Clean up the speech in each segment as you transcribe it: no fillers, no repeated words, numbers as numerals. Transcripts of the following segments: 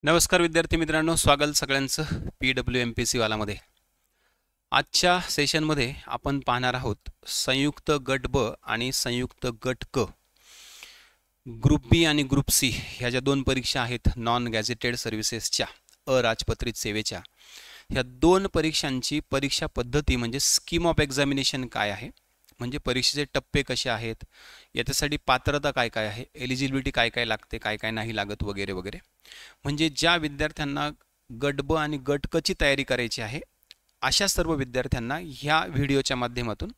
नमस्कार विद्यार्थी मित्रांनो, स्वागत सगळ्यांचं PWMPC वालामध्ये। आजच्या सेशनमध्ये आपण पाहणार आहोत संयुक्त गट ब आणि संयुक्त गट क, ग्रुप बी आणि ग्रुप सी ह्या ज्या दोन परीक्षा आहेत नॉन गॅझेटेड सर्व्हिसेसच्या, अराजपत्रित सेवेच्या, ह्या दोन परीक्षांची परीक्षा पद्धती म्हणजे स्कीम ऑफ एक्झामिनेशन काय आहे, म्हणजे परीक्षेचे टप्पे कसे आहेत, याच्यासाठी पात्रता काय काय आहे, एलिजिबिलिटी काय काय लागते, काय काय नाही लागत वगैरे वगैरे। म्हणजे ज्या विद्यार्थ्यांना गट ब आणि गट क ची तयारी करायची आहे अशा सर्व विद्यार्थ्यांना ह्या व्हिडिओच्या माध्यमातून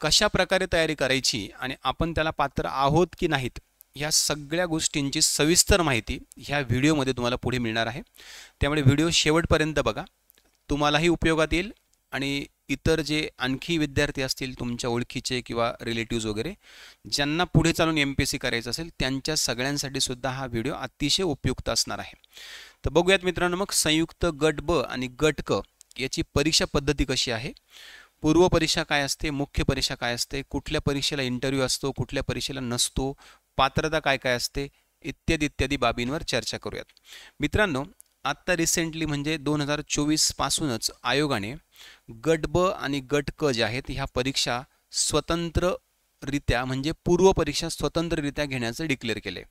कशा प्रकारे तयारी करायची आणि आपण त्याला पात्र आहोत की नाहीत या सगळ्या गोष्टींची सविस्तर माहिती ह्या व्हिडिओमध्ये तुम्हाला पुढे मिळणार आहे। त्यामुळे व्हिडिओ शेवटपर्यंत बघा, तुम्हालाही उपयोगात येईल आणि इतर जे आणखी विद्यार्थी असतील तुमच्या ओळखीचे किंवा रिलेटिव्स वगैरे ज्यांना पुढे चालून MPSC करायचं असेल त्यांच्या सगळ्यांसाठी सुद्धा हा व्हिडिओ अतिशय उपयुक्त असणार आहे। तर बघूयात मित्रांनो, मग संयुक्त गट ब आणि गट क याची परीक्षा पद्धती कशी आहे, पूर्व परीक्षा काय असते, मुख्य परीक्षा काय असते, कुठल्या परीक्षेला इंटरव्ह्यू असतो, कुठल्या परीक्षेला नसतो, पात्रता काय काय असते, इत्यादी इत्यादी बाबींवर चर्चा करूयात। मित्रांनो, आत्ता रिसेंटली म्हणजे 2024 पासूनच आयोगाने गट ब आणि गट क जे आहेत ह्या परीक्षा स्वतंत्ररित्या म्हणजे पूर्व परीक्षा स्वतंत्ररित्या घेण्याचं डिक्लेअर केले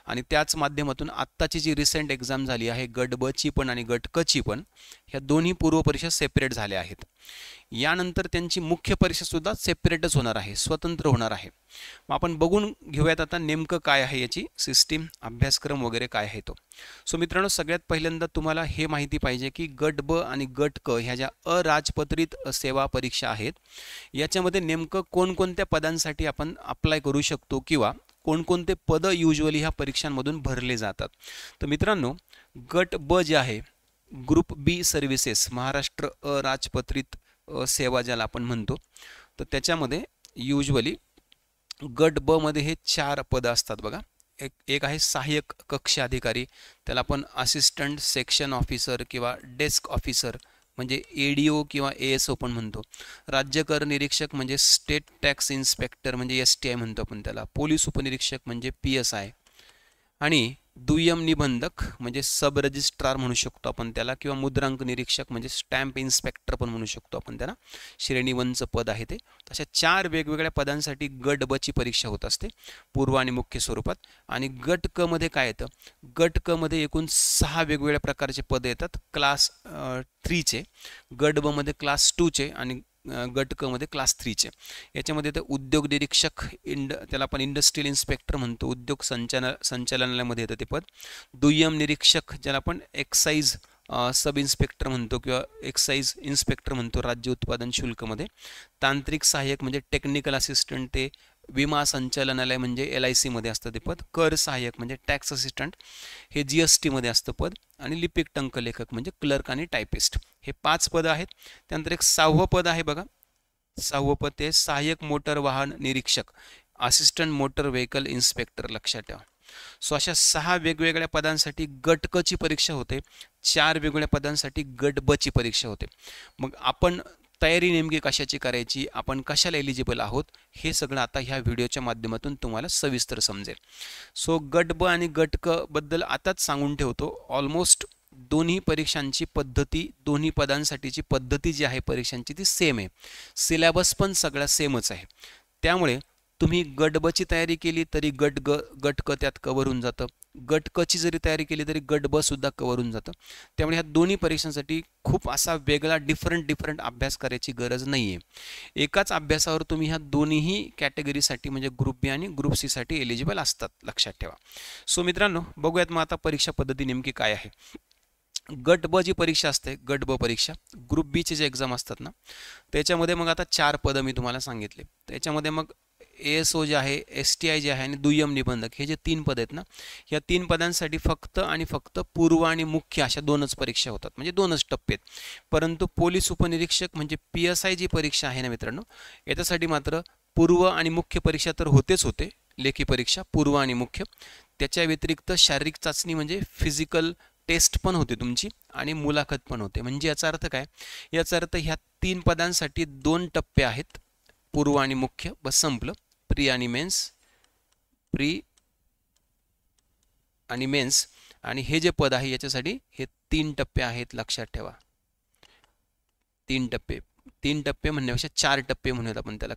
आणि त्याच माध्यमातून आत्ताची जी रिसेंट एक्झाम झाली आहे गट ब ची पण आणि गट क ची पण, ह्या दोन्ही पूर्व परीक्षा सेपरेट झाल्या आहेत। यानंतर त्यांची मुख्य परीक्षा सुद्धा सेपरेटच होणार आहे, स्वतंत्र होणार आहे। मग आपण बघून घेऊयात आता नेमकं काय आहे याची सिस्टीम, अभ्यासक्रम वगैरे काय आहे तो। सो मित्रांनो, सगळ्यात पहिल्यांदा तुम्हाला हे माहिती पाहिजे की गट ब आणि गट क ह्या ज्या अराजपत्रित सेवा परीक्षा आहेत याच्यामध्ये नेमकं कोणकोणत्या पदांसाठी आपण अप्लाय करू शकतो किंवा कोणकोणते पद युजुअली ह्या परीक्षांमधून भरले जातात। तर मित्रांनो, गट ब जे आहे ग्रुप बी सर्व्हिसेस, महाराष्ट्र अराजपत्रित सेवा ज्याला आपण म्हणतो, तर त्याच्यामध्ये युजुअली गट ब मध्ये हे 4 पद असतात बघा। एक आहे सहाय्यक कक्ष अधिकारी, त्याला आपण असिस्टंट सेक्शन ऑफिसर किंवा डेस्क ऑफिसर म्हणजे ADO किंवा ASO पण म्हणतो। राज्य कर निरीक्षक म्हणजे स्टेट टॅक्स इन्स्पेक्टर म्हणजे STI म्हणतो आपण त्याला। पोलीस उपनिरीक्षक म्हणजे PSI आणि दुय्यम निबंधक म्हणजे सब रजिस्ट्रार म्हणू शकतो आपण त्याला, किंवा मुद्रांक निरीक्षक म्हणजे स्टॅम्प इन्स्पेक्टर पण म्हणू शकतो आपण त्याला। श्रेणी 1चं पद आहे ते। अशा 4 वेगवेगळ्या पदांसाठी गट ब ची परीक्षा होत असते पूर्व आणि मुख्य स्वरूपात। आणि गट क मध्ये काय येतं, गट क मध्ये एकूण 6 वेगवेगळ्या प्रकारचे पद येतात क्लास 3 चे, गट ब मध्ये क्लास 2 चे आणि गट क मध्ये क्लास 3 चे। याच्यामध्ये ते उद्योग निरीक्षक, त्याला आपण इंडस्ट्रियल इन्स्पेक्टर म्हणतो, उद्योग संचालनालयामध्ये येतं ते पद। दुय्यम निरीक्षक ज्याला आपण एक्साइज सब इन्स्पेक्टर म्हणतो किंवा एक्साइज इन्स्पेक्टर म्हणतो राज्य उत्पादन शुल्कमध्ये। तांत्रिक सहाय्यक म्हणजे टेक्निकल असिस्टंट ते विमा संचालनालय म्हणजे LIC मध्ये असतं ते पद। कर सहाय्यक म्हणजे टॅक्स असिस्टंट हे GST मध्ये असतं पद। आणि लिपिक टंकलेखक म्हणजे क्लर्क आणि टायपिस्ट, हे 5 पद आहेत। त्यानंतर एक 6वं पद आहे बघा, 6वं पद ते सहाय्यक मोटर वाहन निरीक्षक, असिस्टंट मोटर व्हेकल इन्स्पेक्टर, लक्षात ठेवा। सो अशा 6 वेगवेगळ्या पदांसाठी गट क ची परीक्षा होते, 4 वेगवेगळ्या पदांसाठी गट ब ची परीक्षा होते। मग आपण तयारी नेमकी कशाची करायची, आपण कशाला एलिजिबल आहोत, हे सगळं आता ह्या व्हिडिओच्या माध्यमातून तुम्हाला सविस्तर समजेल। सो गट ब आणि गट क बद्दल आताच सांगून ठेवतो, ऑलमोस्ट दोन्ही परीक्षांची पद्धती, दोन्ही पदांसाठीची पद्धती जी आहे परीक्षांची ती सेम आहे, सिलेबस पण सगळा सेमच आहे। त्यामुळे तुम्ही गट ब ची तयारी केली तरी गट क त्यात कव्हर होऊन जातं, गट क ची जरी तयारी केली तरी गट ब सुद्धा कव्हर होऊन जातं। त्यामुळे ह्या दोन्ही परीक्षांसाठी खूप असा वेगळा डिफरंट अभ्यास करायची गरज नाही आहे। एकाच अभ्यासावर तुम्ही ह्या दोन्ही कॅटेगरीसाठी म्हणजे ग्रुप बी आणि ग्रुप सी साठी एलिजिबल असतात, लक्षात ठेवा। सो मित्रांनो, बघूयात मग आता परीक्षा पद्धती नेमकी काय आहे। गट ब जी परीक्षा असते, गट ब परीक्षा, ग्रुप बी चे जे एक्झाम असतात ना, त्याच्यामध्ये मग आता 4 पदं मी तुम्हाला सांगितले। त्याच्यामध्ये मग ASO जे आहे, STI जे आहे आणि दुय्यम निबंधक हे जे 3 पद आहेत ना, या 3 पदांसाठी फक्त आणि फक्त पूर्व आणि मुख्य अशा 2च परीक्षा होतात, म्हणजे 2च टप्पे आहेत। परंतु पोलीस उपनिरीक्षक म्हणजे PSI जी परीक्षा आहे ना मित्रांनो, याच्यासाठी मात्र पूर्व आणि मुख्य परीक्षा तर होतेच होते, लेखी परीक्षा पूर्व आणि मुख्य, त्याच्या व्यतिरिक्त शारीरिक चाचणी म्हणजे फिजिकल टेस्ट पण होते तुमची आणि मुलाखत पण होते। म्हणजे याचा अर्थ काय, याचा अर्थ ह्या 3 पदांसाठी 2 टप्पे आहेत, पूर्व आणि मुख्य, बस संपलं। प्री आणि मेन्स, प्री आणि मेन्स आणि हे जे पद आहे याच्यासाठी हे 3 टप्पे आहेत, लक्षात ठेवा. 3 टप्पे. 3 टप्पे म्हणण्यापेक्षा 4 टप्पे म्हणूयात आपण त्याला,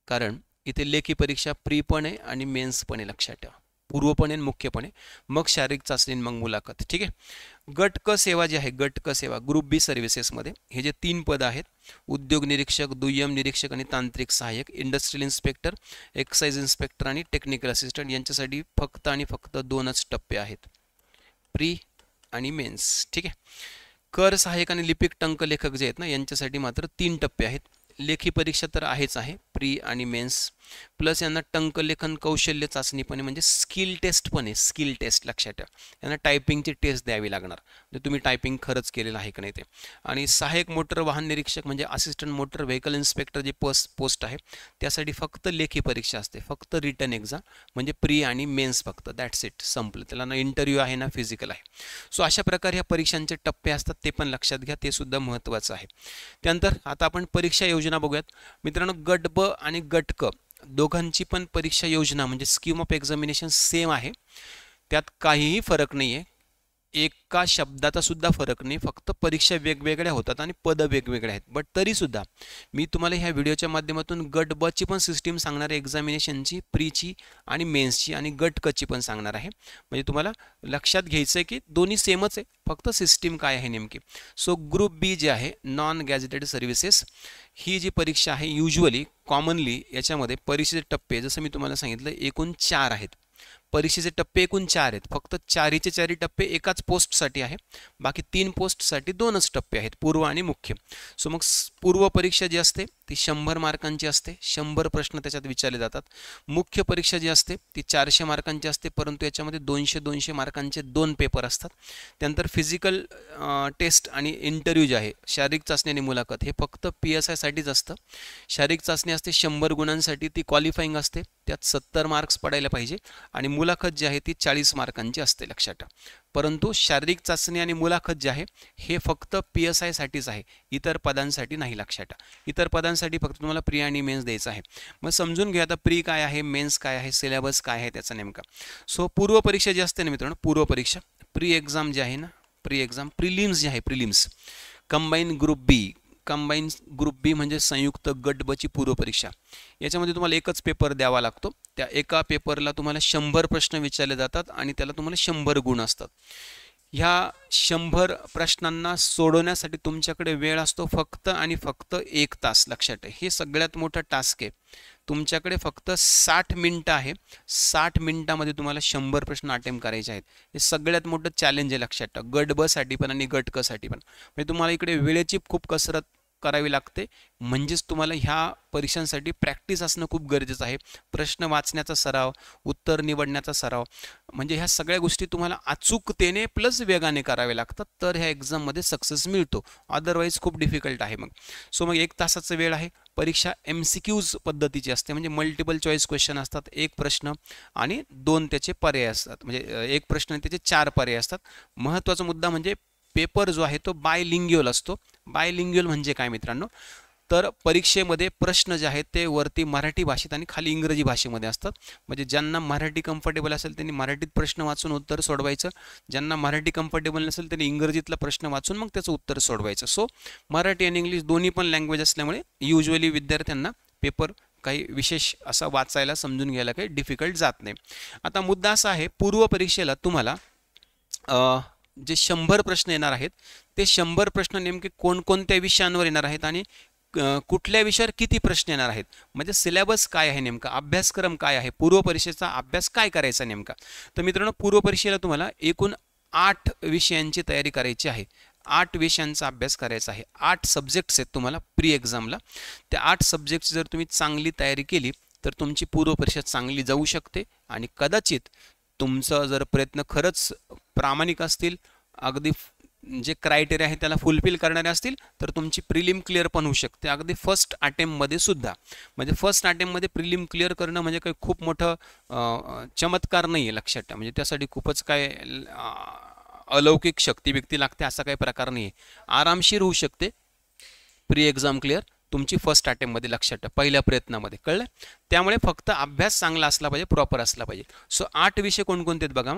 कारण इथे लेखी परीक्षा प्री पण आहे आणि मेन्स पण आहे, लक्षात ठेवा. पूर्वपणे आणि मुख्यपणे, मग शारीरिक चाचणी, मग मुलाखत. ठीक आहे. गट क सेवा जी आहे, गट क सेवा ग्रुप बी सर्व्हिसेसमध्ये हे जे 3 पद आहेत, उद्योग निरीक्षक, दुय्यम निरीक्षक आणि तांत्रिक सहाय्यक, इंडस्ट्रियल इन्स्पेक्टर, एक्साइज इन्स्पेक्टर आणि टेक्निकल असिस्टंट, यांच्यासाठी फक्त आणि फक्त 2च टप्पे आहेत, प्री आणि मेन्स. ठीक आहे. कर सहाय्यक आणि लिपिक टंक लेखक जे आहेत ना, यांच्यासाठी मात्र 3 टप्पे आहेत. लेखी परीक्षा तर आहेच आहे, प्री आणि मेन्स, प्लस यांना टंकलेखन कौशल्य चाचणी पण आहे, म्हणजे स्किल टेस्ट पण आहे, स्किल टेस्ट, लक्षात ठेवा. यांना टायपिंगची टेस्ट द्यावी लागणार, म्हणजे तुम्ही टायपिंग खरंच केलेलं आहे का नाही ते. आणि सहाय्यक मोटर वाहन निरीक्षक म्हणजे असिस्टंट मोटर व्हेकल इन्स्पेक्टर जे पोस्ट आहे, त्यासाठी फक्त लेखी परीक्षा असते, फक्त रिटन एक्झाम, म्हणजे प्री आणि मेन्स फक्त, दॅट्स इट, संपलं. त्याला ना इंटरव्ह्यू आहे ना फिजिकल आहे. सो अशा प्रकारे ह्या परीक्षांचे टप्पे असतात, ते पण लक्षात घ्या, ते सुद्धा महत्त्वाचं आहे. त्यानंतर आता आपण परीक्षा योजना बघूयात मित्रांनो. गट ब आणि गट क दोघांची पण परीक्षा योजना म्हणजे स्कीम ऑफ एक्झामिनेशन सेम आहे, त्यात काहीही फरक नाही आहे, एका शब्दाचा सुद्धा फरक नाही, फक्त परीक्षा वेगवेगळ्या होतात आणि पद वेगवेगळे आहेत. बट तरीसुद्धा मी तुम्हाला ह्या व्हिडिओच्या माध्यमातून गट ब ची पण सिस्टीम सांगणार आहे, एक्झामिनेशनची, प्रीची आणि मेन्सची, आणि गट क ची पण सांगणार आहे. म्हणजे तुम्हाला लक्षात घ्यायचं आहे की दोन्ही सेमच आहे, फक्त सिस्टीम काय आहे नेमकी. सो ग्रुप बी जे आहे, नॉन गॅझेटेड सर्व्हिसेस, ही जी परीक्षा आहे युजली कॉमनली याच्यामध्ये परीक्षेचे टप्पे जसं मी तुम्हाला सांगितलं एकूण 4 आहेत. परीक्षेचे टप्पे एकूण 4 आहेत, फक्त 4चे टप्पे एकाच पोस्टसाठी आहे, बाकी 3 पोस्टसाठी 2च टप्पे आहेत, पूर्व आणि मुख्य. सो मग पूर्व परीक्षा जी असते ती 100 मार्कांची असते, 100 प्रश्न त्याच्यात विचारले जातात. मुख्य परीक्षा जी असते ती 400 मार्कांची असते, परंतु याच्यामध्ये 200 मार्कांचे 2 पेपर असतात. त्यानंतर फिजिकल टेस्ट आणि इंटरव्ह्यू जे आहे, शारीरिक चाचणी आणि मुलाखत, हे फक्त PSI साठीच असतं. शारीरिक चाचणी असते 100 गुणांसाठी, ती क्वालिफाईंग असते, त्यात 70 मार्क्स पडायला पाहिजे, आणि मुलाखत जी आहे ती 40 मार्कांची असते, लक्षात ठेवा. परंतु शारीरिक चाचणी आणि मुलाखत जे आहे हे फक्त PSI साठीच आहे, इतर पदांसाठी नाही, लक्षात ठेवा. इतर पदांसाठी फक्त तुम्हाला प्री आणि मेन्स द्यायचं आहे. मग समजून घ्या आता प्री काय आहे, मेन्स काय आहे, सिलेबस काय आहे त्याचा नेमका. सो पूर्व परीक्षा जी असते ना मित्रांनो, पूर्व परीक्षा, प्री एक्झाम जे आहे ना, प्री एक्झाम, प्रिलिम्स जे आहे, प्रिलिम्स, कंबाईन ग्रुप बी, कंबाईन ग्रुप बी म्हणजे संयुक्त गट ब ची पूर्व परीक्षा. याच्यामध्ये तुम्हाला एकच पेपर द्यावा लागतो, त्या एका पेपरला तुम्हाला 100 प्रश्न विचारले जातात आणि त्याला तुम्हाला 100 गुण असतात. ह्या 100 प्रश्नांना सोडवण्यासाठी तुमच्याकडे वेळ असतो फक्त आणि फक्त 1 तास, लक्षात ठेवा. हे सगळ्यात मोठं टास्क आहे. तुमच्याकडे फक्त 60 मिनिटं आहे, 60 मिनिटामध्ये तुम्हाला 100 प्रश्न अटेम्प्ट करायचे आहेत. हे सगळ्यात मोठं चॅलेंज आहे, लक्षात ठेवा, गट ब साठी पण आणि गट क साठी पण. म्हणजे तुम्हाला इकडे वेळेची खूप कसरत करावी लागते, म्हणजेच तुम्हाला ह्या परीक्षांसाठी प्रॅक्टिस असणं खूप गरजेचं आहे. प्रश्न वाचण्याचा सराव, उत्तर निवडण्याचा सराव, म्हणजे ह्या सगळ्या गोष्टी तुम्हाला अचूकतेने प्लस वेगाने करावे लागतात, तर ह्या एक्झाममध्ये सक्सेस मिळतो, अदरवाईज खूप डिफिकल्ट आहे मग. सो मग 1 तासाचा वेळ आहे. परीक्षा MCQज पद्धतीची असते, म्हणजे मल्टिपल चॉईस क्वेश्चन असतात, 1 प्रश्न आणि 2 त्याचे पर्याय असतात, म्हणजे 1 प्रश्न आणि त्याचे 4 पर्याय असतात. महत्त्वाचा मुद्दा म्हणजे पेपर जो आहे तो बायलिंग्युअल असतो. बायलिंग्युअल म्हणजे काय मित्रांनो, तर परीक्षेमध्ये प्रश्न जे आहेत ते वरती मराठी भाषेत आणि खाली इंग्रजी भाषेमध्ये असतात. म्हणजे ज्यांना मराठी कम्फर्टेबल असेल त्यांनी मराठीत प्रश्न वाचून उत्तर सोडवायचं, ज्यांना मराठी कम्फर्टेबल नसेल त्यांनी इंग्रजीतला प्रश्न वाचून मग त्याचं उत्तर सोडवायचं. सो मराठी आणि इंग्लिश दोन्ही पण लँग्वेज असल्यामुळे युजली विद्यार्थ्यांना पेपर काही विशेष असा वाचायला समजून घ्यायला काही डिफिकल्ट जात नाही. आता मुद्दा असा आहे, पूर्व परीक्षेला तुम्हाला जे 100 प्रश्न येणार आहेत ते 100 प्रश्न नेमके कोणकोणत्या विषयांवर येणार आहेत आणि कुठल्या विषयावर किती प्रश्न येणार आहेत, म्हणजे सिलेबस काय आहे नेमका, अभ्यासक्रम काय आहे, पूर्व परीक्षेचा अभ्यास काय करायचा नेमका. तर मित्रांनो, पूर्व परीक्षेला तुम्हाला एकूण 8 विषयांची तयारी करायची आहे, 8 विषयांचा अभ्यास करायचा आहे. 8 सब्जेक्ट्स आहेत तुम्हाला प्री एक्झामला. त्या 8 सब्जेक्टची जर तुम्ही चांगली तयारी केली तर तुमची पूर्व परीक्षा चांगली जाऊ शकते, आणि कदाचित तुमचा जर प्रयत्न खरंच प्रामाणिक असतील, अगदी जे क्रायटेरिया आहे त्याला फुलफिल करणारे असतील, तर तुमची प्रिलिम क्लिअर पण होऊ शकते, अगदी फर्स्ट अटेम्प्टमध्ये सुद्धा. म्हणजे फर्स्ट अटेम्प्टमध्ये प्रिलिम क्लिअर करणं म्हणजे काही खूप मोठं चमत्कार नाही आहे, लक्षात ठेवा. म्हणजे त्यासाठी खूपच काय अलौकिक शक्ती व्यक्ती लागते असा काही प्रकार नाही आहे, आरामशीर होऊ शकते प्री एक्झाम क्लिअर तुमची फर्स्ट अटेम्प्टमध्ये, लक्षात ठेवा, पहिल्या प्रयत्नामध्ये, कळलं. त्यामुळे फक्त अभ्यास चांगला असला पाहिजे, प्रॉपर असला पाहिजे. सो 8 विषय कोणकोणते आहेत बघा.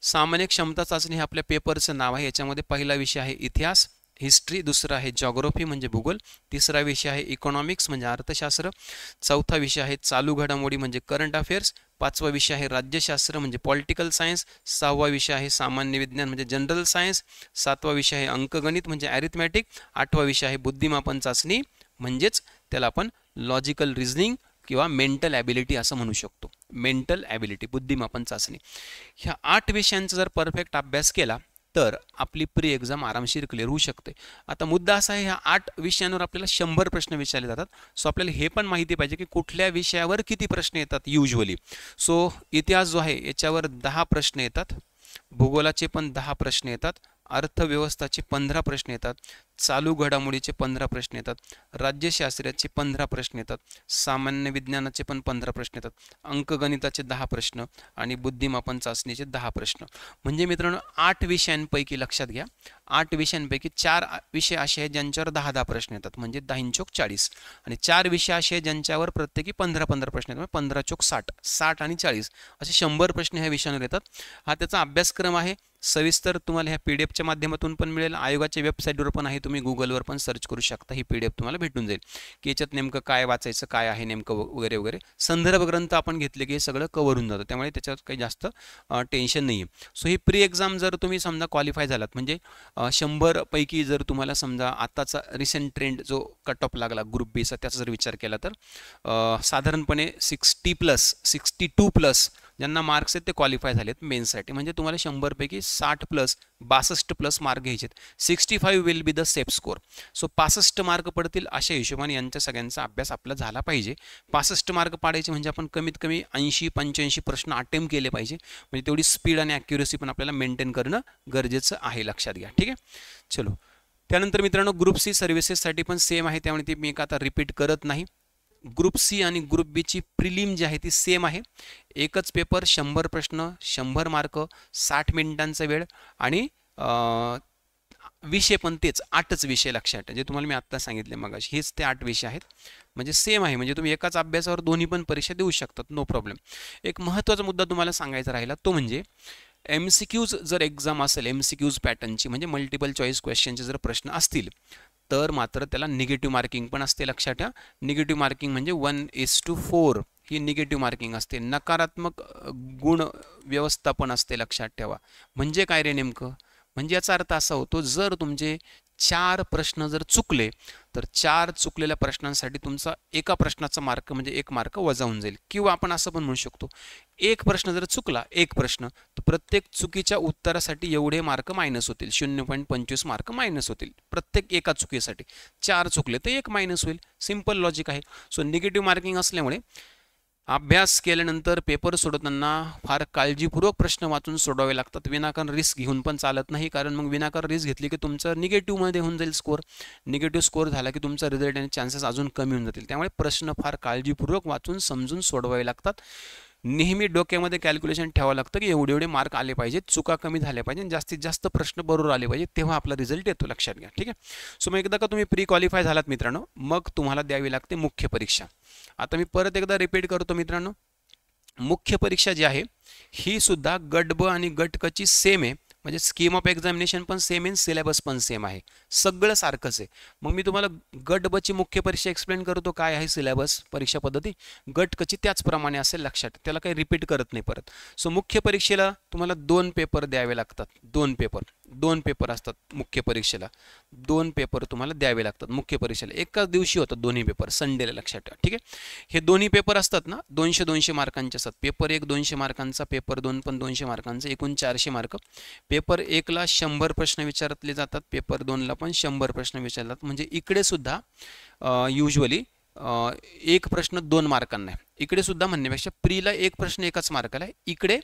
सामान्य क्षमता चाचणी हे आपल्या पेपरचं नाव आहे. याच्यामध्ये पहिला विषय आहे इतिहास, हिस्ट्री, दुसरा आहे जॉग्राफी म्हणजे भूगोल, तिसरा विषय आहे इकॉनॉमिक्स म्हणजे अर्थशास्त्र, चौथा विषय आहे चालू घडामोडी म्हणजे करंट अफेअर्स, पाचवा विषय आहे राज्यशास्त्र म्हणजे पॉलिटिकल सायन्स, सहावा विषय आहे सामान्य विज्ञान म्हणजे जनरल सायन्स, सातवा विषय आहे अंकगणित म्हणजे ॲरिथमॅटिक, आठवा विषय आहे बुद्धिमापन चाचणी म्हणजेच त्याला आपण लॉजिकल रिझनिंग किंवा मेंटल ॲबिलिटी असं म्हणू शकतो. मेंटल ॲबिलिटी बुद्धिमापन चाचणी. ह्या 8 विषयांचा जर परफेक्ट अभ्यास केला तर आपली प्री एक्झाम आरामशीर क्लिअर होऊ शकते. आता मुद्दा असा आहे, ह्या 8 विषयांवर आपल्याला 100 प्रश्न विचारले जातात. सो आपल्याला हे पण माहिती पाहिजे की कुठल्या विषयावर किती प्रश्न येतात युजली. सो इतिहास जो आहे याच्यावर 10 प्रश्न येतात, भूगोलाचे पण 10 प्रश्न येतात, अर्थव्यवस्थाचे 15 प्रश्न येतात, चालू घडामोडीचे 15 प्रश्न येतात, राज्यशास्त्राचे 15 प्रश्न येतात, सामान्य विज्ञानाचे पण 15 प्रश्न येतात, अंकगणिताचे 10 प्रश्न आणि बुद्धिमापन चाचणीचे 10 प्रश्न. म्हणजे मित्रांनो 8 विषयांपैकी लक्षात घ्या, 8 विषयांपैकी 4 विषय असे आहेत ज्यांच्यावर 10-10 प्रश्न येतात म्हणजे 10 चोक 40 आणि 4 विषय असे आहेत ज्यांच्यावर प्रत्येकी 15-15 प्रश्न येतात, 15 चोक 60, 60 आणि 40 असे 100 प्रश्न ह्या विषयांवर येतात. हा त्याचा अभ्यासक्रम आहे. सविस्तर तुम्हाला ह्या PDF माध्यमातून पण मिळेल, आयोगाच्या वेबसाईटवर पण आहे, तुम्ही गुगलवर पण सर्च करू शकता, ही PDF तुम्हाला भेटून जाईल की याच्यात नेमकं काय वाचायचं, काय आहे नेमकं वगैरे वगैरे. संदर्भ ग्रंथ आपण घेतले की हे सगळं कव्हर होऊन जातं, त्यामुळे त्याच्यात काही जास्त टेन्शन नाही आहे. सो ही प्री एक्झाम जर तुम्ही समजा क्वालिफाय झालात म्हणजे 100 पैकी जर तुम्हाला समजा आताचा रिसेंट ट्रेंड जो कट ऑफ लागला ग्रुप बीचा त्याचा जर विचार केला तर साधारणपणे 60+ 62+ ज्यांना मार्क्स आहेत ते क्वालिफाय झालेत मेन्ससाठी. म्हणजे तुम्हाला 100 पैकी 60+ 62+ मार्क घ्यायचे आहेत. 65 will be the safe score. So 65 mark पडतील अशा हिशोबाने यांच्या सगळ्यांचा अभ्यास आपला झाला पाहिजे. 65 मार्क पाडायचे म्हणजे आपण कमीत कमी 80-85 प्रश्न अटेम्प्ट केले पाहिजे. म्हणजे तेवढी स्पीड आणि ॲक्युरसी पण आपल्याला मेंटेन करणं गरजेचं आहे, लक्षात घ्या. ठीक आहे, चलो. त्यानंतर मित्रांनो ग्रुप सी सर्व्हिसेससाठी पण सेम आहे, त्यामुळे ती मी आता रिपीट करत नाही. ग्रुप सी आणि ग्रुप बीची प्रिलिम जी आहे ती सेम आहे. एकच पेपर, 100 प्रश्न, 100 मार्क, 60 मिनिटांचा वेळ आणि विषय पण तेच 8च विषय लक्षात ठेवा जे तुम्हाला मी आत्ता सांगितले मगाशी, हेच ते 8 विषय आहेत. म्हणजे सेम आहे, म्हणजे तुम्ही एकाच अभ्यासावर दोन्ही पण परीक्षा देऊ शकतात, नो प्रॉब्लेम. एक महत्त्वाचा मुद्दा तुम्हाला सांगायचा राहिला तो म्हणजे MCQज जर एक्झाम असेल, MCQज पॅटर्नची म्हणजे मल्टिपल चॉईस क्वेश्चनचे जर प्रश्न असतील तर मात्र त्याला निगेटिव्ह मार्किंग पण असते, लक्षात ठेवा. निगेटिव्ह मार्किंग म्हणजे 1:4 ही निगेटिव्ह मार्किंग असते. नकारात्मक गुण व्यवस्थापन असते, लक्षात ठेवा. म्हणजे काय रे नेमकं, म्हणजे याचा अर्थ असा होतो जर तुमचे 4 प्रश्न जर चुकले तर 4 चुकलेल्या प्रश्नांसाठी तुमचा एका प्रश्नाचा मार्क म्हणजे 1 मार्क वजा होऊन जाईल. किंवा आपण असं पण म्हणू शकतो एक प्रश्न जर चुकला, एक प्रश्न, तर प्रत्येक चुकीच्या उत्तरासाठी एवढे मार्क मायनस होतील, 0.25 मार्क मायनस होतील प्रत्येक एका चुकीसाठी. 4 चुकले तर 1 मायनस होईल, सिंपल लॉजिक आहे. सो निगेटिव्ह मार्किंग असल्यामुळे अभ्यास केल्यानंतर पेपर सोडवताना फार काळजीपूर्वक प्रश्न वाचून सोडवावे लागतात. विनाकारण रिस्क घेऊन पण चालत नाही, कारण मग विनाकारण रिस्क घेतली की तुमचं निगेटिव्हमध्ये होऊन जाईल स्कोअर. निगेटिव्ह स्कोअर झाला की तुमचा रिझल्ट आणि चान्सेस अजून कमी होऊन जातील. त्यामुळे प्रश्न फार काळजीपूर्वक वाचून समजून सोडवावे लागतात. नेहमी डोक्यामध्ये कॅल्क्युलेशन ठेवावं लागतं की एवढे एवढे मार्क आले पाहिजेत, चुका कमी झाल्या पाहिजे, जास्तीत जास्त प्रश्न बरोबर आले पाहिजे, तेव्हा आपला रिझल्ट येतो, लक्षात घ्या. ठीक आहे. सो मग एकदा का तुम्ही प्री क्वालिफाय झालात मित्रांनो, मग तुम्हाला द्यावी लागते मुख्य परीक्षा. आता मी परत एकदा रिपीट करतो मित्रांनो, मुख्य परीक्षा जी आहे ही सुद्धा गट ब आणि गट क ची सेम आहे. म्हणजे स्कीम ऑफ एक्झामिनेशन पण सेम आहे, सिलेबस पण सेम आहे, सगळं सारखंच आहे. मग मी तुम्हाला गट ब ची मुख्य परीक्षा एक्सप्लेन करतो काय आहे सिलेबस, परीक्षा पद्धती. गट क ची त्याचप्रमाणे असेल, लक्षात, त्याला काही रिपीट करत नाही परत. सो मुख्य परीक्षेला तुम्हाला 2 पेपर द्यावे लागतात. 2 पेपर असतात मुख्य परीक्षेला, 2 पेपर तुम्हाला द्यावे लागतात मुख्य परीक्षेला. एकाच दिवशी होतात दोन्ही पेपर, संडेला, लक्षात ठेवा. ठीक आहे. हे दोन्ही पेपर असतात ना 200-200 मार्कांचे असतात. पेपर 1 200 मार्कांचा, पेपर 2 पण 200 मार्कांचा, एकूण 400 मार्क. पेपर 1ला 100 प्रश्न विचारले जातात, पेपर 2ला पण 100 प्रश्न विचारले जातात. म्हणजे इकडे सुद्धा युजली 1 प्रश्न 2 मार्कांना आहे. इकडे सुद्धा म्हणण्यापेक्षा प्रीला 1 प्रश्न 1च मार्काला आहे, इकडे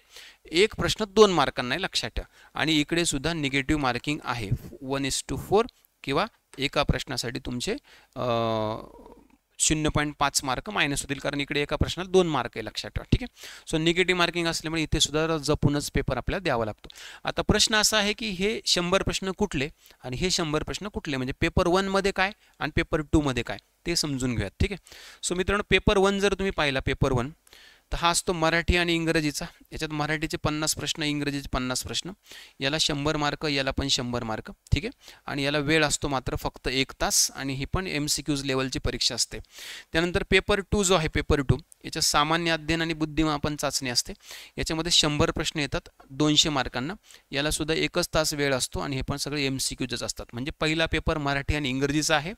1 प्रश्न 2 मार्कांना आहे, लक्षात ठेवा. आणि इकडे सुद्धा निगेटिव्ह मार्किंग आहे, 1:4 किंवा एका प्रश्नासाठी तुमचे 0.5 मार्क मायनस होतील, कारण इकडे एका प्रश्नाला 2 मार्क आहे, लक्षात ठेवा. ठीक आहे. सो निगेटिव्ह मार्किंग असल्यामुळे इथे सुद्धा जपूनच पेपर आपल्याला द्यावा लागतो. आता प्रश्न असा आहे की हे 100 प्रश्न कुठले आणि हे 100 प्रश्न कुठले, म्हणजे पेपर 1 मध्ये काय आणि पेपर 2 मध्ये काय ते समजून घेऊयात. ठीक आहे. सो मित्रांनो पेपर 1 जर तुम्ही पाहिला, पेपर 1 तर हा असतो मराठी आणि इंग्रजीचा. याच्यात मराठीचे 50 प्रश्न, इंग्रजीचे 50 प्रश्न. याला 100 मार्क, याला पण 100 मार्क. ठीक आहे. आणि याला वेळ असतो मात्र फक्त 1 तास आणि ही पण MCQज लेवलची परीक्षा असते. त्यानंतर पेपर 2 जो आहे, पेपर 2 याच्यात सामान्य अध्ययन आणि बुद्धिमापन चाचणी असते. याच्यामध्ये 100 प्रश्न येतात 200 मार्कांना. याला सुद्धा 1च तास वेळ असतो आणि हे पण सगळे MCQजच असतात. म्हणजे पहिला पेपर मराठी आणि इंग्रजीचा आहे,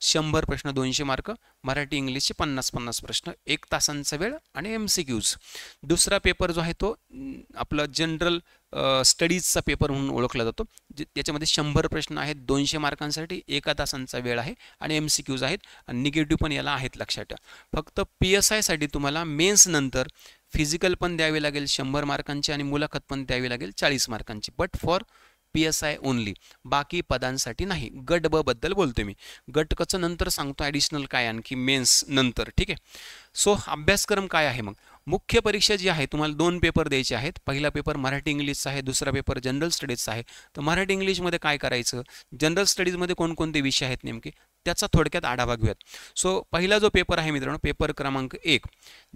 100 प्रश्न 200 मार्क, मराठी इंग्लिशचे 50-50 प्रश्न, 1 तासांचा वेळ आणि MCQज. दुसरा पेपर जो आहे तो आपला जनरल स्टडीजचा पेपर म्हणून ओळखला जातो. याच्यामध्ये 100 प्रश्न आहेत 200 मार्कांसाठी, 1 तासांचा वेळ आहे आणि MCQज आहेत आणि निगेटिव्ह पण याला आहेत, लक्षात ठेवा. फक्त PSI साठी तुम्हाला मेन्स नंतर फिजिकल पण द्यावी लागेल 100 मार्कांची आणि मुलाखत पण द्यावी लागेल 40 मार्कांची, बट फॉर PSI ओनली, बाकी पदांसाठी नाही. गट ब बद्दल बोलतोय मी. गट कचं नंतर सांगतो ॲडिशनल काय आणखी मेन्स नंतर. ठीक आहे. सो अभ्यासक्रम काय आहे मग? मुख्य परीक्षा जी आहे तुम्हाला 2 पेपर द्यायचे आहेत. पहिला पेपर मराठी इंग्लिशचा आहे, दुसरा पेपर जनरल स्टडीजचा आहे. तर मराठी इंग्लिशमध्ये काय करायचं, जनरल स्टडीजमध्ये कोणकोणते विषय आहेत नेमके त्याचा थोडक्यात आढावा घेऊयात. सो पहिला जो पेपर आहे मित्रांनो, पेपर क्रमांक 1,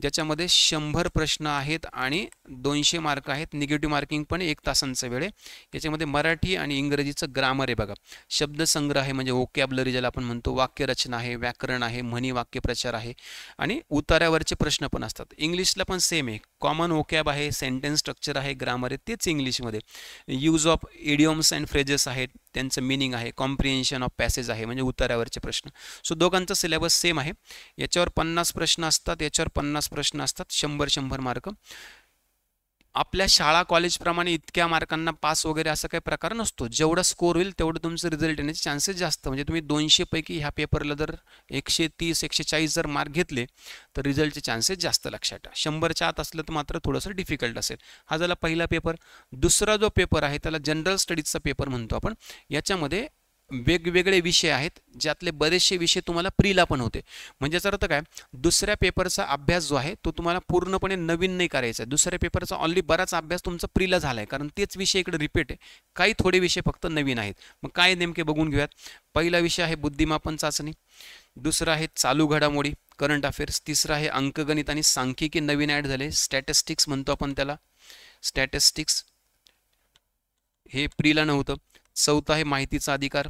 ज्याच्यामध्ये 100 प्रश्न आहेत आणि 200 मार्क आहेत. निगेटिव्ह मार्किंग पण 1 तासांचा वेळ आहे. याच्यामध्ये मराठी आणि इंग्रजीचं ग्रामर आहे बघा, शब्दसंग्रह आहे म्हणजे वोकॅब्युलरी ज्याला आपण म्हणतो, वाक्यरचना आहे, व्याकरण आहे, म्हणी वाक्यप्रचार आहे आणि उतार्यावरचे प्रश्न पण असतात. इंग्लिशला पण सेम आहे, कॉमन वोकॅब आहे, सेंटेन्स स्ट्रक्चर आहे, ग्रामर आहे, तेच इंग्लिशमध्ये. Use of idioms and phrases आहेत, त्यांचं मिनिंग आहे, कॉम्प्रिहेन्शन ऑफ पॅसेज आहे म्हणजे उतार्यावरचे प्रश्न. सो दोघांचा सिलेबस सेम आहे. याच्यावर 50 प्रश्न असतात, याच्यावर 50 प्रश्न असतात, 100-100 मार्क. आपल्या शाळा कॉलेजप्रमाणे इतक्या मार्कांना पास वगैरे असं काही प्रकार नसतो. जेवढा स्कोर होईल तेवढं तुमचं रिझल्ट येण्याचे चान्सेस जास्त. म्हणजे तुम्ही 200 पैकी ह्या पेपरला जर 130-140 जर मार्क घेतले तर रिझल्टचे चान्सेस जास्त, लक्षात ठेवा. 100च्या आत असलं तर मात्र थोडंसं डिफिकल्ट असेल. हा झाला पहिला पेपर. दुसरा जो पेपर आहे त्याला जनरल स्टडीजचा पेपर म्हणतो आपण. याच्यामध्ये वेगवेगळे विषय आहेत, ज्यातले बरेचसे विषय तुम्हाला प्रीला पण होते. म्हणजे याचा अर्थ काय, दुसऱ्या पेपरचा अभ्यास जो आहे तो तुम्हाला पूर्णपणे नवीन नाही करायचा आहे. दुसऱ्या पेपरचा ऑलरेडी बराच अभ्यास तुमचा प्रीला झाला आहे, कारण तेच विषय इकडे रिपीट आहे. काही थोडे विषय फक्त नवीन आहेत. मग काय नेमके बघून घेऊयात. पहिला विषय आहे बुद्धिमापन चाचणी, दुसरा आहे चालू घडामोडी करंट अफेअर्स, तिसरा आहे अंकगणित आणि सांख्यिकी नवीन ॲड झाले, स्टॅटिस्टिक्स म्हणतो आपण त्याला, स्टॅटिस्टिक्स हे प्रीला नव्हतं. चौथा आहे माहितीचा अधिकार,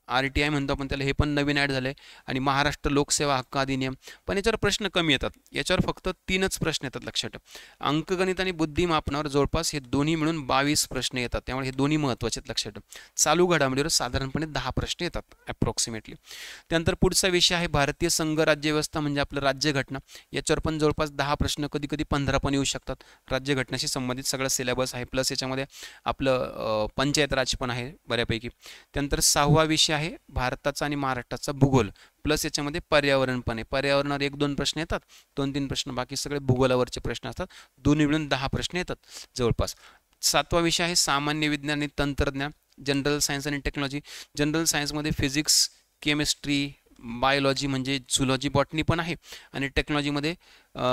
RTI म्हणतो आपण त्याला, हे पण नवीन ॲड झालं आहे. आणि महाराष्ट्र लोकसेवा हक्क अधिनियम. पण याच्यावर प्रश्न कमी येतात, याच्यावर फक्त 3च प्रश्न येतात, लक्षात ठेवा. अंकगणित आणि बुद्धिमापनावर जवळपास हे दोन्ही मिळून 22 प्रश्न येतात, त्यामुळे हे दोन्ही महत्त्वाचे आहेत, लक्षात ठेवा. चालू घडामोडीवर साधारणपणे 10 प्रश्न येतात अप्रॉक्सिमेटली. त्यानंतर पुढचा विषय आहे भारतीय संघ राज्यव्यवस्था म्हणजे आपलं राज्यघटना. याच्यावर पण जवळपास 10 प्रश्न, कधी कधी 15 पण येऊ शकतात. राज्यघटनेशी संबंधित सगळं सिलेबस आहे, प्लस याच्यामध्ये आपलं पंचायत राज पण आहे बऱ्यापैकी. त्यानंतर 6वा विषय आहे भारताचा आणि महाराष्ट्राचा भूगोल, प्लस याच्यामध्ये पर्यावरण पण आहे. पर्यावरणावर 1-2 प्रश्न येतात, 2-3 प्रश्न, बाकी सगळे भूगोलावरचे प्रश्न असतात. दोन्ही मिळून 10 प्रश्न येतात जवळपास. 7वा विषय आहे सामान्य विज्ञान आणि तंत्रज्ञान, जनरल सायन्स आणि टेक्नॉलॉजी. जनरल सायन्समध्ये फिजिक्स, केमिस्ट्री, बायोलॉजी म्हणजे झुलॉजी, बॉटनी पण आहे. आणि टेक्नॉलॉजीमध्ये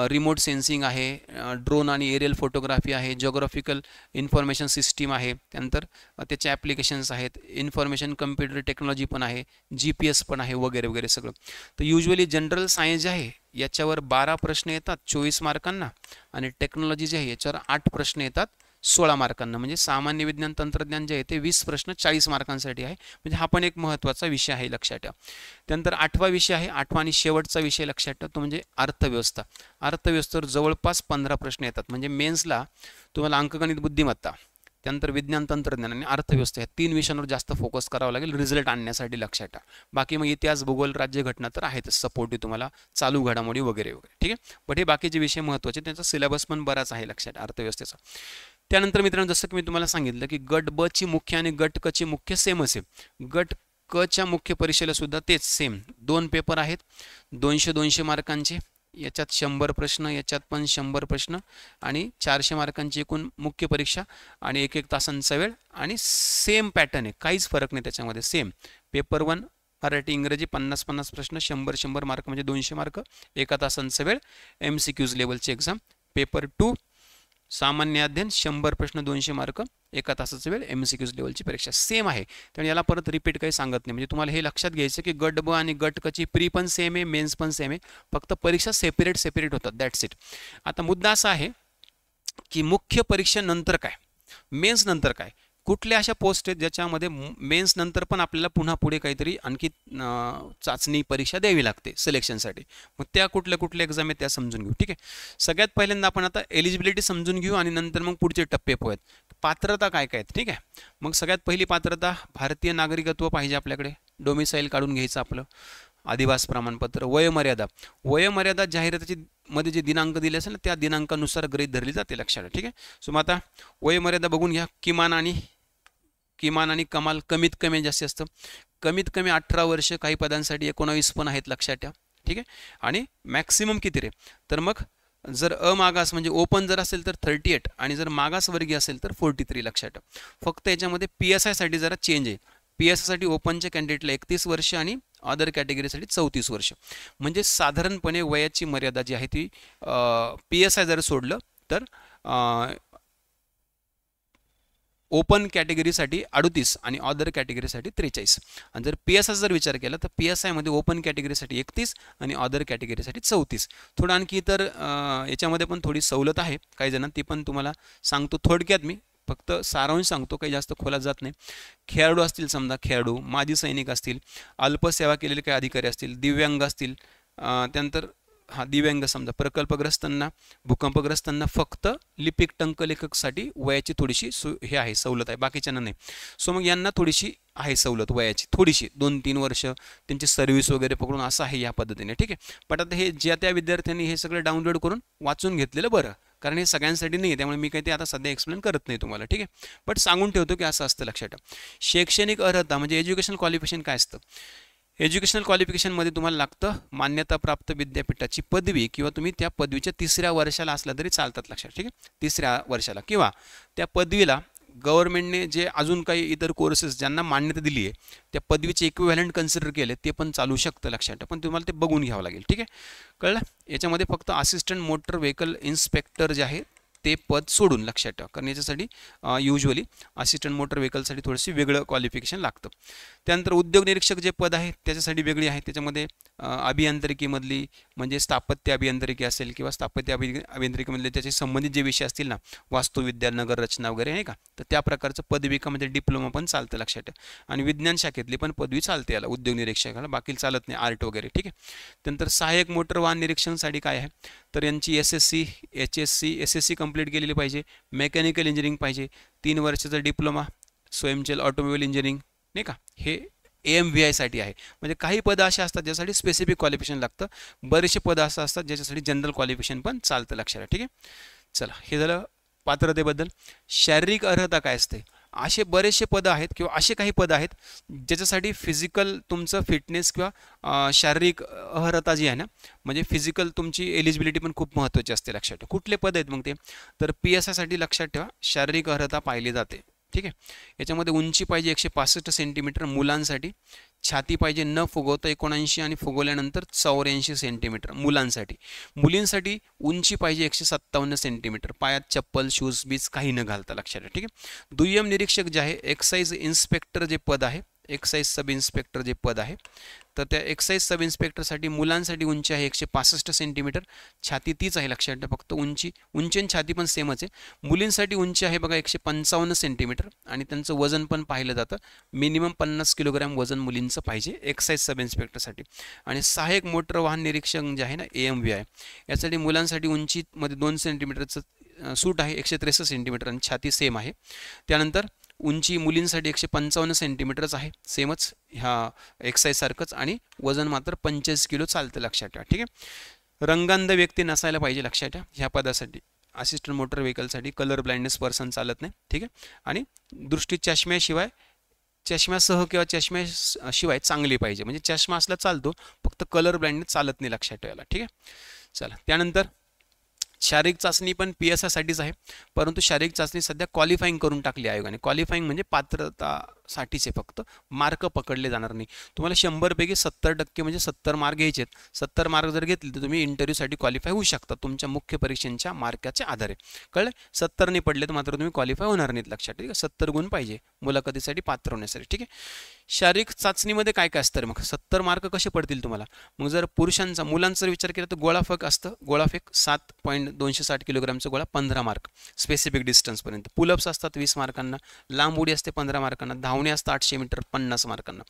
रिमोट सेन्सिंग आहे, ड्रोन आणि एरियल फोटोग्राफी आहे, जिओग्राफिकल इन्फॉर्मेशन सिस्टीम आहे. त्यानंतर त्याचे ॲप्लिकेशन्स आहेत, इन्फॉर्मेशन कम्प्युटर टेक्नॉलॉजी पण आहे, GPS पण आहे, वगैरे वगैरे सगळं. तर युजली जनरल सायन्स जे आहे याच्यावर 12 प्रश्न येतात 24 मार्कांना आणि टेक्नॉलॉजी जे आहे याच्यावर 8 प्रश्न येतात 16 मार्कांना. म्हणजे सामान्य विज्ञान तंत्रज्ञान जे आहे ते 20 प्रश्न 40 मार्कांसाठी आहे. म्हणजे हा पण एक महत्त्वाचा विषय आहे, लक्षात ठेवा. त्यानंतर 8वा विषय आहे, 8वा आणि शेवटचा विषय लक्षात ठेवा तो म्हणजे अर्थव्यवस्था. अर्थव्यवस्थेवर जवळपास 15 प्रश्न येतात. म्हणजे मेन्सला तुम्हाला अंकगणित बुद्धिमत्ता, त्यानंतर विज्ञान तंत्रज्ञान आणि अर्थव्यवस्था या 3 विषयांवर जास्त फोकस करावं लागेल रिझल्ट आणण्यासाठी, लक्षात ठेवा. बाकी मग इतिहास, भूगोल, राज्यघटना तर आहेतच सपोर्टिव्ह तुम्हाला, चालू घडामोडी वगैरे वगैरे. ठीक आहे. बट हे बाकीचे विषय महत्त्वाचे, त्यांचा सिलेबस पण बराच आहे, लक्षात अर्थव्यवस्थेचा. त्यानंतर मित्रांनो जसं की मी तुम्हाला सांगितलं की गट ब ची मुख्य आणि गट क ची मुख्य सेमच आहे. गट क च्या मुख्य परीक्षेला सुद्धा तेच सेम 2 पेपर आहेत 200-200 मार्कांचे. याच्यात 100 प्रश्न, याच्यात पण 100 प्रश्न आणि 400 मार्कांची एकूण मुख्य परीक्षा आणि 1-1 तासांचा वेळ आणि सेम पॅटर्न आहे, काहीच फरक नाही त्याच्यामध्ये. सेम पेपर 1 मराठी इंग्रजी 50-50 प्रश्न, 100-100 मार्क म्हणजे 200 मार्क, 1 तासांचा वेळ, MCQज लेवलची एक्झाम. पेपर 2 सामान्य अध्ययन 100 प्रश्न 200 मार्क, एका तासाचा वेळ, MCQs लेवलची परीक्षा सेम आहे. त्यामुळे याला परत रिपीट काही सांगत नाही. म्हणजे तुम्हाला हे लक्षात घ्यायचं की गट ब आणि गट क ची प्री पण सेम आहे, मेन्स पण सेम आहे, फक्त परीक्षा सेपरेट होतात. That's it. आता मुद्दा असा आहे की मुख्य परीक्षा नंतर काय, मेन्स नंतर काय, कुठल्या अशा पोस्ट आहेत ज्याच्यामध्ये मेन्स नंतर पण आपल्याला पुन्हा पुढे काहीतरी आणखी चाचणी परीक्षा द्यावी लागते सिलेक्शनसाठी. मग त्या कुठल्या एक्झाम आहेत त्या समजून घेऊ. ठीक आहे. सगळ्यात पहिल्यांदा आपण आता एलिजिबिलिटी समजून घेऊ आणि नंतर मग पुढचे टप्पे पोहेत. पात्रता काय काय आहेत. ठीक आहे. मग सगळ्यात पहिली पात्रता भारतीय नागरिकत्व पाहिजे आपल्याकडे, डोमिसाईल काढून घ्यायचं आपलं, आदिवास प्रमाणपत्र, वयोमर्यादा जाहिरातीची मध्ये जे दिनांक दिले असेल ना त्या दिनांकानुसार गृहीत धरली जाते. लक्षात. ठीक आहे. सो मग आता वयोमर्यादा बघून घ्या. किमान आणि कमाल, कमीत कमी जास्तीत जास्त, कमीत कमी 18 वर्ष, काही पदांसाठी 19 पण आहेत. लक्षात ठेवा. ठीक आहे. आणि मॅक्सिमम किती रे, तर मग जर अमागास म्हणजे ओपन जर असेल तर 38 आणि जर मागासवर्गीय असेल तर 43. लक्षात ठेवा. फक्त याच्यामध्ये PSI साठी जरा चेंज आहे. PSI साठी ओपनच्या कॅन्डिडेटला 31 वर्ष आणि अदर कॅटेगरीसाठी 34 वर्ष. म्हणजे साधारणपणे वयाची मर्यादा जी आहे ती PSI जर सोडलं तर ओपन कॅटेगरीसाठी 38 आणि अदर कॅटेगरीसाठी 43. आणि जर PSI जर विचार केला तर PSI मध्ये ओपन कॅटेगरीसाठी 31 आणि अदर कॅटेगरीसाठी 34. थोडं आणखी तर याच्यामध्ये पण थोडी सवलत आहे काही जणांना, ती पण तुम्हाला सांगतो थोडक्यात. मी फक्त सारांश सांगतो, काही जास्त खोलात जात नाही. खेळाडू असतील, समजा खेळाडू, माजी सैनिक असतील, अल्पसेवा केलेले काही अधिकारी असतील, दिव्यांग असतील, त्यानंतर दिव्यांग समजा प्रकल्पग्रस्तांना, भूकंपग्रस्तांना फक्त लिपिक टंकलेखकसाठी वयाची थोडीशी हे आहे, सवलत आहे, बाकीच्यांना नाही. सो मग यांना थोडीशी आहे सवलत वयाची, थोडीशी 2-3 वर्ष त्यांची सर्व्हिस वगैरे पकडून असं आहे या पद्धतीने. ठीक आहे. पण आता हे ज्या त्या विद्यार्थ्यांनी हे सगळं डाउनलोड करून वाचून घेतलेलं बरं, कारण हे सगळ्यांसाठी नाही आहे, त्यामुळे मी काही ते आता सध्या एक्सप्लेन करत नाही तुम्हाला. ठीक आहे. बट सांगून ठेवतो की असं असतं. लक्षात ठेवा. शैक्षणिक अर्हता म्हणजे एज्युकेशनल क्वालिफिकेशन काय असतं. एज्युकेशनल क्वालिफिकेशनमध्ये तुम्हाला लागतं मान्यताप्राप्त विद्यापीठाची पदवी, किंवा तुम्ही त्या पदवीच्या 3ऱ्या वर्षाला असला तरी चालतात. लक्षात. ठीक आहे. 3ऱ्या वर्षाला, किंवा त्या पदवीला गव्हर्नमेंटने जे अजून काही इतर कोर्सेस ज्यांना मान्यता दिली आहे त्या पदवीचे इक्विव्हॅलंट कन्सिडर केले ते पण चालू शकतं. लक्षात ठेवा. पण तुम्हाला ते बघून घ्यावं लागेल. ठीक आहे. कळलं. याच्यामध्ये फक्त असिस्टंट मोटर व्हेकल इन्स्पेक्टर जे आहे ते पद सोडून. लक्षात ठेवा. कारण याच्यासाठी युजली असिस्टंट मोटर व्हेकलसाठी थोडंसं वेगळं क्वालिफिकेशन लागतं. त्यानंतर उद्योग निरीक्षक जे पद आहे त्याच्यासाठी वेगळी आहे. त्याच्यामध्ये अभियांत्रिकीमधली म्हणजे स्थापत्य अभियांत्रिकी असेल किंवा स्थापत्य अभियांत्रिकीमधले त्याचे संबंधित जे विषय असतील ना, वास्तुविद्या, नगर रचना वगैरे आहे का, तर त्या प्रकारचं पदविकामध्ये डिप्लोमा पण चालतं. लक्षात ठेवा. आणि विज्ञान शाखेतली पण पदवी चालते याला, उद्योग निरीक्षकाला, बाकी चालत नाही, आर्ट वगैरे. ठीक आहे. त्यानंतर सहाय्यक मोटर वाहन निरीक्षणासाठी काय आहे, तर यांची SSC HSC कंप्लीट केलेली पाहिजे, मेकॅनिकल इंजिनिअरिंग पाहिजे, 3 वर्षाचा डिप्लोमा, स्वयंचल ऑटोमोबाईल इंजिनिअरिंग नाही का, हे AMVI साठी आहे. म्हणजे काही पदं अशी असतात ज्यासाठी स्पेसिफिक क्वालिफिकेशन लागतं, बरेचसे पदं असं असतात ज्याच्यासाठी जनरल क्वालिफिकेशन पण चालतं. लक्षात. ठीक आहे. चला, हे झालं पात्रतेबद्दल. शारीरिक अर्हता काय असते. असे बरेचसे पदं आहेत किंवा असे काही पदं आहेत ज्याच्यासाठी फिजिकल तुमचं फिटनेस किंवा शारीरिक अर्हता जी आहे ना, म्हणजे फिजिकल तुमची एलिजिबिलिटी पण खूप महत्त्वाची असते. लक्षात ठेवा. कुठले पद आहेत मग ते, तर PSI साठी लक्षात ठेवा शारीरिक अर्हता पाहिली जाते. ठीक आहे. याच्यामध्ये उंची पाहिजे 165 सेंटीमीटर मुलांसाठी, छाती पाहिजे न फुगवता 79 आणि फुगवल्यानंतर 84 सेंटीमीटर मुलांसाठी. मुलींसाठी उंची पाहिजे 157 सेंटीमीटर, पायात चप्पल, शूज बीज काही न घालता. लक्षात ठेवा. ठीक आहे. दुय्यम निरीक्षक जे आहे, एक्साईज इन्स्पेक्टर जे पद आहे, एक्साईज सब इन्स्पेक्टर जे पद आहे, तर त्या एक्साईज सब इन्स्पेक्टरसाठी मुलांसाठी उंची आहे 165 सेंटीमीटर, छाती तीच आहे. लक्षात ठेवा. फक्त उंची आणि छाती पण सेमच आहे. मुलींसाठी उंची आहे बघा 155 सेंटीमीटर आणि त्यांचं वजन पण पाहिलं जातं, मिनिमम 50 किलोग्रॅम वजन मुलींचं पाहिजे एक्साईज सब इन्स्पेक्टरसाठी. आणि सहाय्यक मोटर वाहन निरीक्षक जे आहे ना, AMVI, यासाठी मुलांसाठी उंचीमध्ये 2 सेंटीमीटरचं सूट आहे, 163 सेंटीमीटर आणि छाती सेम आहे. त्यानंतर उंची मुलींसाठी 155 सेंटीमीटरच आहे, सेमच ह्या एक्साईज सारखंच, आणि वजन मात्र 25 किलो चालतं. लक्षात ठेवा. ठीक आहे. रंगांध व्यक्ती नसायला पाहिजे. लक्षात ठेवा. ह्या पदासाठी असिस्टंट मोटर व्हेकलसाठी कलर ब्लाइंडनेस पर्सन चालत नाही. ठीक आहे. आणि दृष्टी चष्म्यासह किंवा चष्म्याशिवाय चांगली पाहिजे, म्हणजे चष्मा असला चालतो, फक्त कलर ब्लाइंडनेस चालत नाही. लक्षात ठेवायला. ठीक आहे. चला, त्यानंतर शारीरिक चाचणी पण PSI साठीच आहे, परंतु शारीरिक चाचणी सध्या क्वालिफाईंग करून टाकली आयोगाने. क्वालिफाईंग म्हणजे पात्रता साठीचे फक्त मार्क पकडले जाणार नाही. तुम्हाला 100 पैकी 70% म्हणजे 70 मार्क घ्यायचे आहेत. 70 मार्क जर घेतले तर तुम्ही इंटरव्ह्यूसाठी क्वालिफाय होऊ शकता तुमच्या मुख्य परीक्षेच्या मार्काच्या आधारे. कळलं? 70 नाही पडले तर मात्र तुम्ही क्वालिफाय होणार नाहीत. लक्षात. ठीक आहे. 70 गुण पाहिजे मुलाखतीसाठी पात्र होण्यासाठी. ठीक आहे. शारीरिक चाचणीमध्ये काय काय असतं मग 70 मार्क कसे पडतील तुम्हाला? मग जर पुरुषांचा मुलांचा विचार केला तर गोळाफेक असतं. गोळाफेक 7.260 किलोग्रामचा गोळा 15 मार्क स्पेसिफिक डिस्टन्सपर्यंत. पुलअप्स असतात 20 मार्कांना. लांब उडी असते 15 मार्कांना. धावणे असतं 800 मीटर 50 मार्कांना.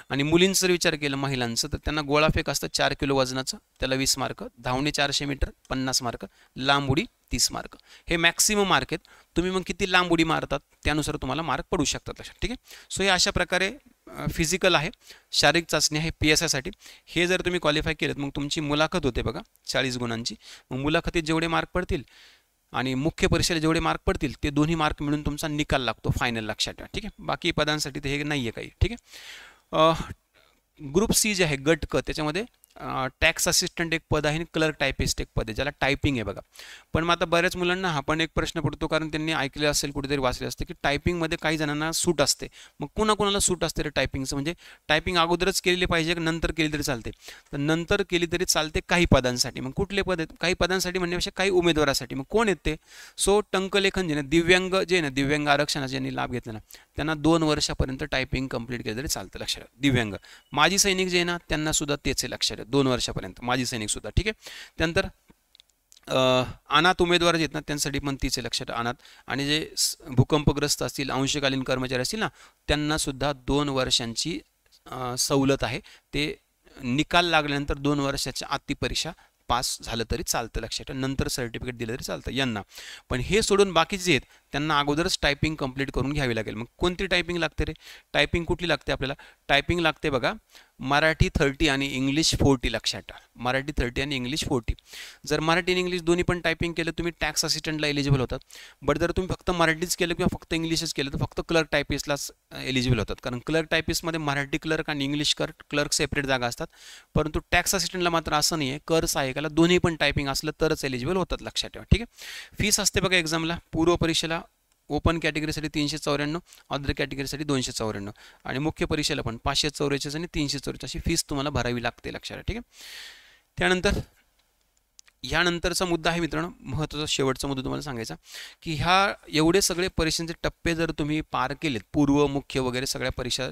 आणि मुलींचा जर विचार केला महिलांचं तर त्यांना गोळाफेक असतं 4 किलो वजनाचं त्याला 20 मार्क. धावणे 400 मीटर 50 मार्क. लांब उडी 30 मार्क. हे मॅक्सिमम मार्क आहेत. तुम्ही मग किती लांब उडी मारतात त्यानुसार तुम्हाला मार्क पडू शकतात. लक्षात. ठीक आहे. सो हे अशा प्रकारे फिजिकल आहे, शारीरिक चाचणी आहे PSI साठी. हे जर तुम्ही क्वालिफाय केलं मग तुमची मुलाखत होते बघा 40 गुणांची. मग मुलाखतीत जेवढे मार्क पडतील आणि मुख्य परीक्षेला जेवढे मार्क पडतील ते दोन्ही मार्क मिळून तुमचा निकाल लागतो फायनल. लक्षात ठेवा. ठीक आहे. बाकी पदांसाठी ते हे नाही आहे काही. ठीक आहे. ग्रुप C जे आहे गट क त्याच्यामध्ये टॅक्स असिस्टंट एक पद आहे आणि क्लर्क टायपिस्ट एक पद आहे ज्याला टायपिंग आहे बघा. पण मग आता बऱ्याच मुलांना हा पण एक प्रश्न पडतो कारण त्यांनी ऐकले असेल कुठेतरी वाचले असते की टायपिंगमध्ये काही जणांना सूट असते. मग कुणाकुणाला सूट असते रे टायपिंगचं? म्हणजे टायपिंग अगोदरच केलेली पाहिजे की नंतर केली तरी चालते? तर नंतर केली तरी चालते काही पदांसाठी. मग कुठले पद आहेत? काही पदांसाठी म्हणण्यापेक्षा काही उमेदवारासाठी. मग कोण आहेत ते? सो टंकलेखन जे ना दिव्यांग जे ना दिव्यांग आरक्षणाचा ज्यांनी लाभ घेतला ना त्यांना 2 वर्षापर्यंत टायपिंग कंप्लीट केलं तरी चालतं. लक्षात. दिव्यांग माजी सैनिक जे आहे ना त्यांना सुद्धा तेच आहे. लक्षात. 2 वर्षापर्यंत माजी सैनिक सुद्धा. ठीक आहे. त्यानंतर अनाथ उमेदवार जे आहेत ना त्यांसाठी पण तीच आहे. लक्षात. अनाथ आणि जे भूकंपग्रस्त असतील अंशकालीन कर्मचारी असतील ना त्यांना सुद्धा 2 वर्षांची सवलत आहे. ते निकाल लागल्यानंतर 2 वर्षाच्या आत ती परीक्षा पास झालं तरी चालतं. लक्षात. नंतर सर्टिफिकेट दिलं तरी चालतं यांना. पण हे सोडून बाकीचे जे आहेत त्यांना अगोदरच टायपिंग कंप्लीट करून घ्यावी लागेल. मग कोणती टायपिंग लागते रे? टायपिंग कुठली लागते आपल्याला? टायपिंग लागते बघा मराठी 30 आणि इंग्लिश 40. लक्षात ठेवा. मराठी 30 आणि इंग्लिश 40. जर मराठी आणि इंग्लिश दोन्ही पण टायपिंग केलं तुम्ही टॅक्स असिस्टंटला एलिजिबल होतात. बट जर तुम्ही फक्त मराठीच केलं किंवा फक्त इंग्लिशच केलं तर फक्त क्लर्क टायपिस्टलाच एलिजिबल होतात. कारण क्लर्क टायपिस्टमध्ये मराठी क्लर्क आणि इंग्लिश क्लर्क सेपरेट जागा असतात. परंतु टॅक्स असिस्टंटला मात्र असं नाही आहे. कर सहाय्यकाला दोन्ही पण टायपिंग असलं तरच एलिजिबल होतात. लक्षात ठेवा. ठीक आहे. फीस असते बघा एक्झामला. पूर्व परीक्षेला ओपन कॅटेगरीसाठी 394, अदर कॅटेगरीसाठी 294 आणि मुख्य परीक्षेला पण 544 आणि 344 अशी फीस तुम्हाला भरावी लागते. लक्षात. ठीक आहे. त्यानंतर यानंतरचा मुद्दा आहे मित्रांनो महत्त्वाचा शेवटचा मुद्दा तुम्हाला सांगायचा की ह्या एवढे सगळे परीक्षांचे टप्पे जर तुम्ही पार केलेत पूर्व मुख्य वगैरे सगळे परीक्षा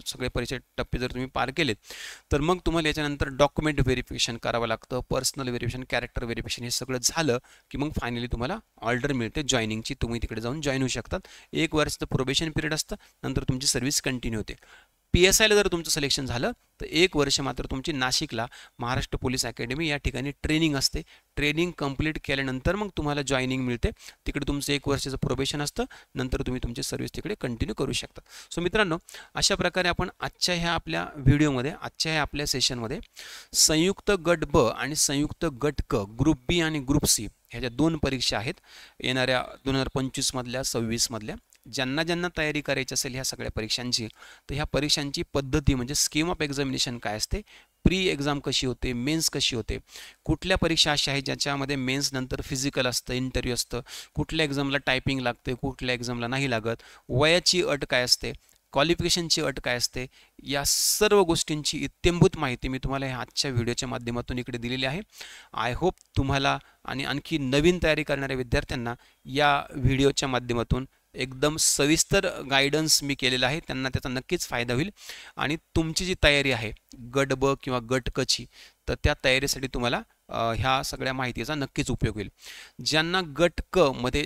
टप्पे जर तुम्ही पार केलेत तर मग तुम्हाला याच्यानंतर डॉक्युमेंट व्हेरिफिकेशन करावं लागतं. पर्सनल व्हेरिफिकेशन, कॅरेक्टर व्हेरिफिकेशन हे सगळं झालं की मग फायनली तुम्हाला ऑर्डर मिळते जॉईनिंगची. तुम्ही तिकडे जाऊन जॉईन होऊ शकतात. 1 वर्षाचं प्रोबेशन पिरियड असतं. नंतर तुमची सर्व्हिस कंटिन्यू होते. PSIला जर तुमचं सिलेक्शन झालं तर 1 वर्ष मात्र तुमची नाशिकला महाराष्ट्र पोलीस अकॅडमी या ठिकाणी ट्रेनिंग असते. ट्रेनिंग कंप्लीट केल्यानंतर मग तुम्हाला जॉईनिंग मिळते. तिकडे तुमचं 1 वर्षाचं प्रोबेशन असतं. नंतर तुम्ही तुमची सर्व्हिस तिकडे कंटिन्यू करू शकता. सो मित्रांनो अशा प्रकारे आपण आजच्या ह्या आपल्या व्हिडिओमध्ये आजच्या ह्या आपल्या सेशनमध्ये संयुक्त गट ब आणि संयुक्त गट क ग्रुप B आणि ग्रुप C ह्याच्या 2 परीक्षा आहेत येणाऱ्या 2025 मधल्या 26 मधल्या. ज्यांना ज्यांना तयारी करायची असेल ह्या सगळ्या परीक्षांची तर ह्या परीक्षांची पद्धती म्हणजे स्कीम ऑफ एक्झामिनेशन काय असते, प्री एक्झाम कशी होते, मेन्स कशी होते, कुठल्या परीक्षा अशा आहेत ज्याच्यामध्ये मेन्स नंतर फिजिकल असतं, इंटरव्ह्यू असतं, कुठल्या एक्झामला टायपिंग लागते, कुठल्या एक्झामला नाही लागत, वयाची अट काय असते, क्वालिफिकेशनची अट काय असते, या सर्व गोष्टींची इत्थंभूत माहिती मी तुम्हाला ह्या आजच्या व्हिडिओच्या माध्यमातून इकडे दिलेली आहे. आय होप तुम्हाला आणि आणखी नवीन तयारी करणाऱ्या विद्यार्थ्यांना या व्हिडिओच्या माध्यमातून एकदम सविस्तर गायडन्स मी केलेला आहे. त्यांना त्याचा नक्कीच फायदा होईल आणि तुमची जी तयारी आहे गट ब किंवा गट क ची तर त्या तयारीसाठी तुम्हाला ह्या सगळ्या माहितीचा नक्कीच उपयोग होईल. ज्यांना गट क मध्ये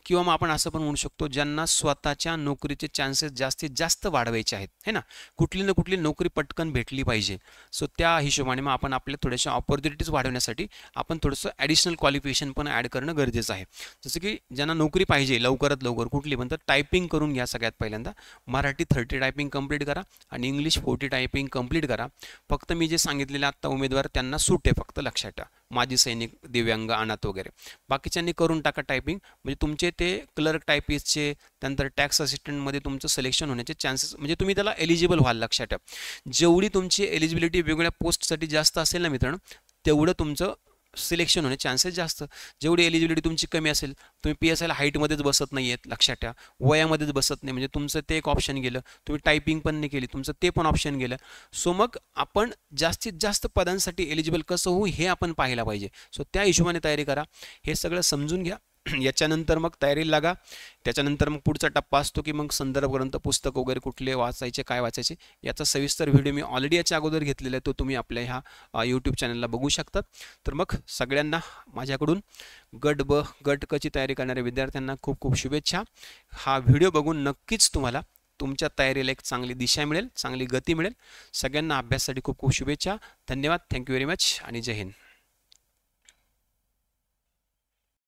किंवा मग आपण असं पण म्हणू शकतो ज्यांना स्वतःच्या नोकरीचे चान्सेस जास्तीत जास्त वाढवायचे आहेत है ना, कुठली ना कुठली नोकरी पटकन भेटली पाहिजे. सो त्या हिशोबाने मग आपण आपल्या थोड्याशा ऑपॉर्च्युनिटीज वाढवण्यासाठी आपण थोडंसं ॲडिशनल क्वालिफिकेशन पण ॲड करणं गरजेचं आहे. जसं की ज्यांना नोकरी पाहिजे लवकरात लवकर कुठली पण तर टायपिंग करून घ्या. सगळ्यात पहिल्यांदा मराठी 30 टायपिंग कंप्लीट करा आणि इंग्लिश 40 टायपिंग कंप्लीट करा. फक्त मी जे सांगितलेले आत्ता उमेदवार त्यांना सूट आहे फक्त. लक्षात ठेवा माजी सैनिक, दिव्यांग, अनाथ वगैरे. बाकीच्यांनी करून टाका टायपिंग म्हणजे तुमचे ते क्लर्क टायपिस्टचे त्यानंतर टॅक्स असिस्टंटमध्ये तुमचं सिलेक्शन होण्याचे चान्सेस म्हणजे तुम्ही त्याला एलिजिबल व्हाल. लक्षात ठेवा जेवढी तुमची एलिजिबिलिटी वेगवेगळ्या पोस्टसाठी जास्त असेल ना मित्रांनो तेवढं तुमचं सिलेक्शन होणे चान्सेस जास्त. जेवढी एलिजिबिलिटी तुमची कमी असेल, तुम्ही PSIला हाईटमध्येच बसत नाही आहेत, लक्षात ठेवा, वयामध्येच बसत नाही, म्हणजे तुमचं ते एक ऑप्शन गेलं. तुम्ही टायपिंग पण नाही केली, तुमचं ते पण ऑप्शन गेलं. सो मग आपण जास्तीत जास्त पदांसाठी एलिजिबल कसं होऊ हे आपण पाहायला पाहिजे. सो त्या हिशोबाने तयारी करा. हे सगळं समजून घ्या. याच्यानंतर मग तयारीला लागा. त्याच्यानंतर मग पुढचा टप्पा असतो की मग संदर्भ ग्रंथ, पुस्तक वगैरे कुठले वाचायचे, काय वाचायचे, याचा सविस्तर व्हिडिओ मी ऑलरेडी याच्या अगोदर घेतलेला आहे, तो तुम्ही आपल्या ह्या यूट्यूब चॅनलला बघू शकतात. तर मग सगळ्यांना माझ्याकडून गट ब गट क ची तयारी करणाऱ्या विद्यार्थ्यांना खूप खूप शुभेच्छा. हा व्हिडिओ बघून नक्कीच तुम्हाला तुमच्या तयारीला एक चांगली दिशा मिळेल, चांगली गती मिळेल. सगळ्यांना अभ्यासासाठी खूप खूप शुभेच्छा. धन्यवाद. थँक्यू व्हेरी मच आणि जय हिंद.